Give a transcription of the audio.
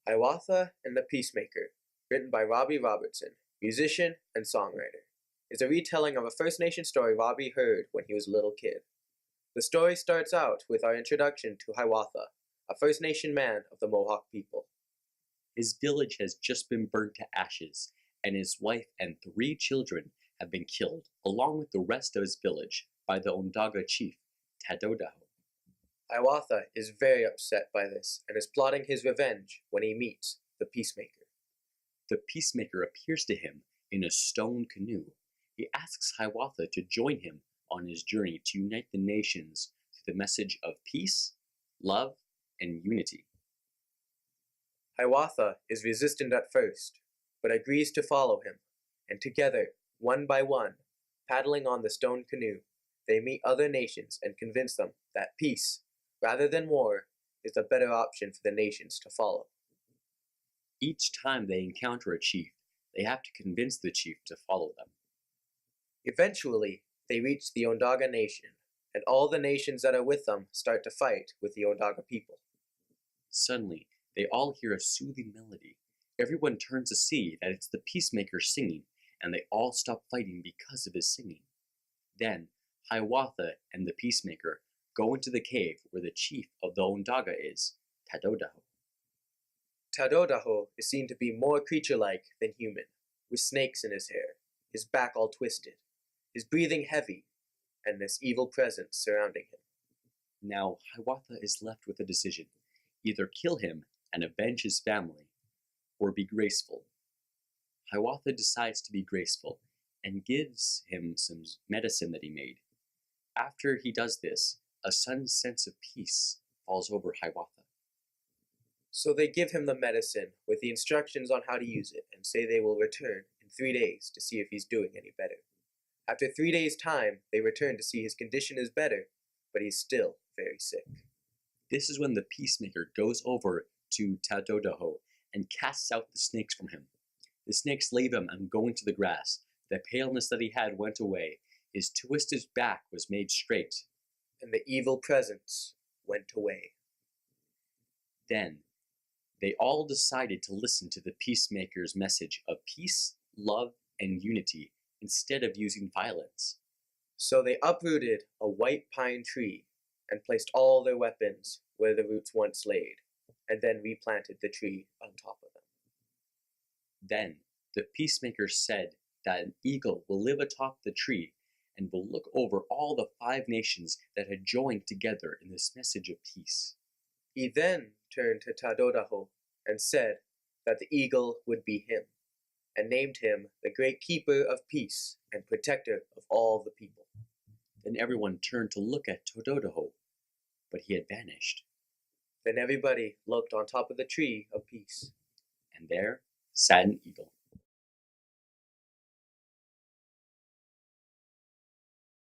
Hiawatha and the Peacemaker, written by Robbie Robertson, musician and songwriter, is a retelling of a First Nation story Robbie heard when he was a little kid. The story starts out with our introduction to Hiawatha, a First Nation man of the Mohawk people. His village has just been burnt to ashes, and his wife and 3 children have been killed, along with the rest of his village, by the Onondaga chief, Tadodaho. Hiawatha is very upset by this and is plotting his revenge when he meets the Peacemaker. The peacemaker appears to him in a stone canoe. He asks Hiawatha to join him on his journey to unite the nations through the message of peace, love, and unity. Hiawatha is resistant at first, but agrees to follow him, and together, one by one, paddling on the stone canoe, they meet other nations and convince them that peace, rather than war, is the better option for the nations to follow. Each time they encounter a chief, they have to convince the chief to follow them. Eventually, they reach the Onondaga Nation, and all the nations that are with them start to fight with the Onondaga people. Suddenly, they all hear a soothing melody. Everyone turns to see that it's the peacemaker singing, and they all stop fighting because of his singing. Then, Hiawatha and the peacemaker go into the cave where the chief of the Onondaga is, Tadodaho. Tadodaho is seen to be more creature-like than human, with snakes in his hair, his back all twisted, his breathing heavy, and this evil presence surrounding him. Now, Hiawatha is left with a decision: either kill him and avenge his family, or be graceful. Hiawatha decides to be graceful and gives him some medicine that he made. After he does this, a sudden sense of peace falls over Hiawatha. So they give him the medicine with the instructions on how to use it and say they will return in 3 days to see if he's doing any better. After 3 days' time, they return to see his condition is better, but he's still very sick. This is when the peacemaker goes over to Tadodaho and casts out the snakes from him. The snakes leave him and go into the grass. The paleness that he had went away. His twisted back was made straight. And the evil presence went away. Then, they all decided to listen to the peacemaker's message of peace, love, and unity instead of using violence. So they uprooted a white pine tree and placed all their weapons where the roots once laid, and then replanted the tree on top of them. Then the peacemaker said that an eagle will live atop the tree and will look over all the 5 nations that had joined together in this message of peace. He then turned to Tadodaho and said that the eagle would be him, and named him the great keeper of peace and protector of all the people. Then everyone turned to look at Tadodaho, but he had vanished. Then everybody looked on top of the tree of peace. And there sat an eagle.